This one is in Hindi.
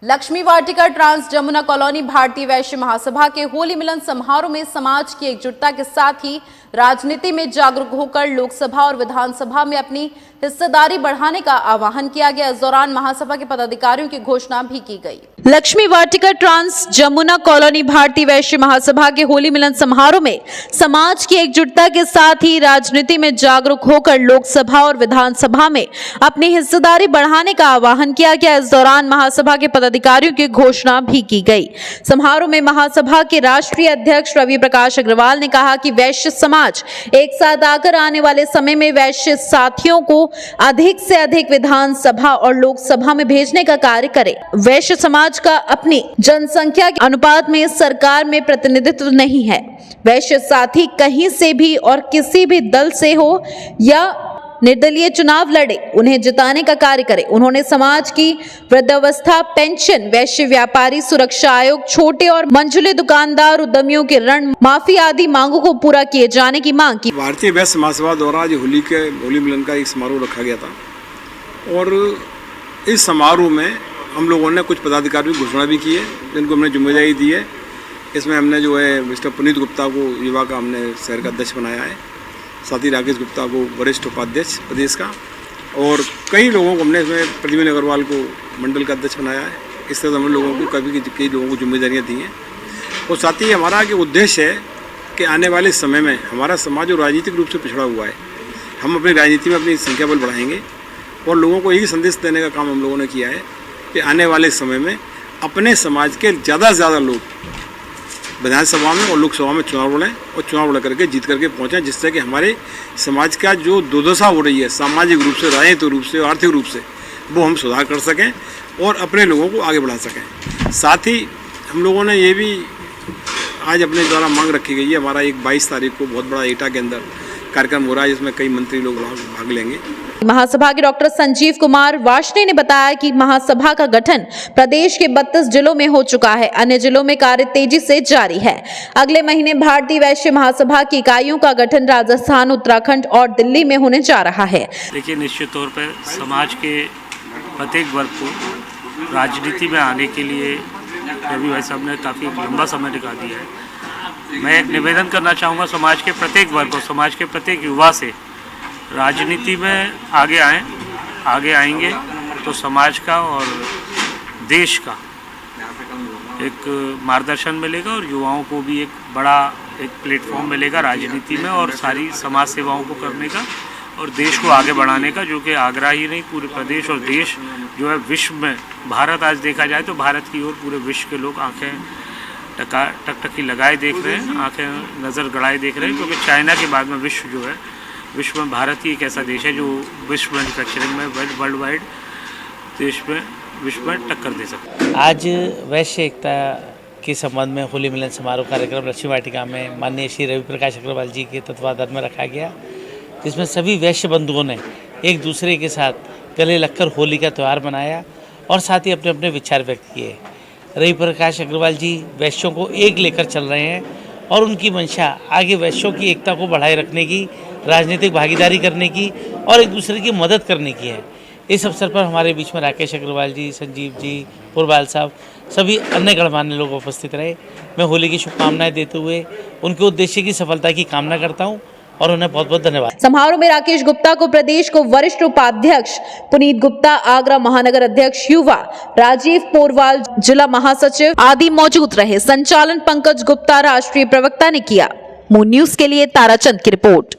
लक्ष्मी वाटिका ट्रांस जमुना कॉलोनी भारतीय वैश्य महासभा के होली मिलन समारोह में समाज की एकजुटता के साथ ही राजनीति में जागरूक होकर लोकसभा और विधानसभा में अपनी हिस्सेदारी बढ़ाने का आह्वान किया गया। इस दौरान महासभा के पदाधिकारियों की घोषणा भी की गई। लक्ष्मी वाटिका ट्रांस जमुना कॉलोनी भारतीय वैश्य महासभा के होली मिलन समारोह में समाज की एकजुटता के साथ ही राजनीति में जागरूक होकर लोकसभा और विधानसभा में अपनी हिस्सेदारी बढ़ाने का आह्वान किया गया। इस दौरान महासभा के पदाधिकारियों की घोषणा भी की गई। समारोह में महासभा के राष्ट्रीय अध्यक्ष रवि प्रकाश अग्रवाल ने कहा कि वैश्य समाज एक साथ आकर आने वाले समय में वैश्य साथियों को अधिक से अधिक विधानसभा और लोकसभा में भेजने का कार्य करे। वैश्य समाज का अपनी जनसंख्या के अनुपात में सरकार में प्रतिनिधित्व नहीं है। वैश्य साथी कहीं से भी और किसी भी दल से हो या निर्दलीय चुनाव लड़े, उन्हें जिताने का कार्य करे। उन्होंने समाज की वृद्धावस्था पेंशन, वैश्य व्यापारी सुरक्षा आयोग, छोटे और मंझले दुकानदार, उद्यमियों के ऋण माफी आदि मांगों को पूरा किए जाने की मांग की। भारतीय वैश्य महासभा द्वारा आज होली मिलन का एक समारोह रखा गया था और इस समारोह में हम लोगों ने कुछ पदाधिकारियों की घोषणा भी की है, जिनको हमने जिम्मेदारी दी है। इसमें हमने जो है मिस्टर पुनीत गुप्ता को युवा का हमने शहर का अध्यक्ष बनाया है, साथ ही राकेश गुप्ता को वरिष्ठ उपाध्यक्ष प्रदेश का, और कई लोगों को हमने इसमें प्रद्युम्न अग्रवाल को मंडल का अध्यक्ष बनाया है। इस तरह हम लोगों को कई लोगों को जिम्मेदारियां दी हैं। और साथ ही हमारा एक उद्देश्य है कि आने वाले समय में हमारा समाज जो राजनीतिक रूप से पिछड़ा हुआ है, हम अपनी राजनीति में अपनी संख्या बल बढ़ाएंगे और लोगों को यही संदेश देने का काम हम लोगों ने किया है कि आने वाले समय में अपने समाज के ज़्यादा से ज़्यादा लोग विधानसभा में और लोकसभा में चुनाव लड़ें और चुनाव लड़ करके जीत करके पहुँचें, जिससे कि हमारे समाज का जो दुर्दशा हो रही है सामाजिक रूप से, राजनीतिक रूप से, आर्थिक रूप से, वो हम सुधार कर सकें और अपने लोगों को आगे बढ़ा सकें। साथ ही हम लोगों ने ये भी आज अपने द्वारा मांग रखी गई है, हमारा एक 22 तारीख को बहुत बड़ा एटा के अंदर कार्यक्रम हो रहा है, जिसमें कई मंत्री लोग भाग लेंगे। महासभा के डॉक्टर संजीव कुमार वार्ष्णेय ने बताया कि महासभा का गठन प्रदेश के 32 जिलों में हो चुका है। अन्य जिलों में कार्य तेजी से जारी है। अगले महीने भारतीय वैश्य महासभा की इकाइयों का गठन राजस्थान, उत्तराखंड और दिल्ली में होने जा रहा है। देखिए, निश्चित तौर पर समाज के प्रत्येक वर्ग को राजनीति में आने के लिए रवि भाई साहब ने काफ़ी लंबा समय निकाल दिया है। मैं एक निवेदन करना चाहूँगा समाज के प्रत्येक वर्ग को, समाज के प्रत्येक युवा से, राजनीति में आगे आएंगे तो समाज का और देश का एक मार्गदर्शन मिलेगा और युवाओं को भी एक बड़ा प्लेटफॉर्म मिलेगा राजनीति में और सारी समाज सेवाओं को करने का और देश को आगे बढ़ाने का, जो कि आगरा ही नहीं पूरे प्रदेश और देश जो है विश्व में, भारत आज देखा जाए तो भारत की ओर पूरे विश्व के लोग आंखें टकटकी लगाए देख रहे हैं, आंखें नज़र गड़ाए देख रहे हैं, क्योंकि चाइना के बाद में विश्व में भारत ही एक ऐसा देश है जो विश्व मैन्युफैक्चरिंग में वर्ल्ड वाइड देश में विश्व में टक्कर दे सकता है। आज वैश्य एकता के संबंध में होली मिलन समारोह कार्यक्रम लक्ष्मी वाटिका में माननीय श्री रवि प्रकाश अग्रवाल जी के तत्वाधान में रखा गया, जिसमें सभी वैश्य बंधुओं ने एक दूसरे के साथ गले लगकर होली का त्यौहार मनाया और साथ ही अपने अपने विचार व्यक्त किए। रवि प्रकाश अग्रवाल जी वैश्यों को एक लेकर चल रहे हैं और उनकी मंशा आगे वैश्यों की एकता को बढ़ाए रखने की, राजनीतिक भागीदारी करने की और एक दूसरे की मदद करने की है। इस अवसर पर हमारे बीच में राकेश अग्रवाल जी, संजीव जी, पुरवाल साहब, सभी अन्य गणमान्य लोग उपस्थित रहे। मैं होली की शुभकामनाएं देते हुए उनके उद्देश्य की सफलता की कामना करता हूं और उन्हें बहुत बहुत धन्यवाद। समारोह में राकेश गुप्ता को प्रदेश को वरिष्ठ उपाध्यक्ष, पुनीत गुप्ता आगरा महानगर अध्यक्ष युवा, राजीव पोरवाल जिला महासचिव आदि मौजूद रहे। संचालन पंकज गुप्ता राष्ट्रीय प्रवक्ता ने किया। मून न्यूज के लिए ताराचंद की रिपोर्ट।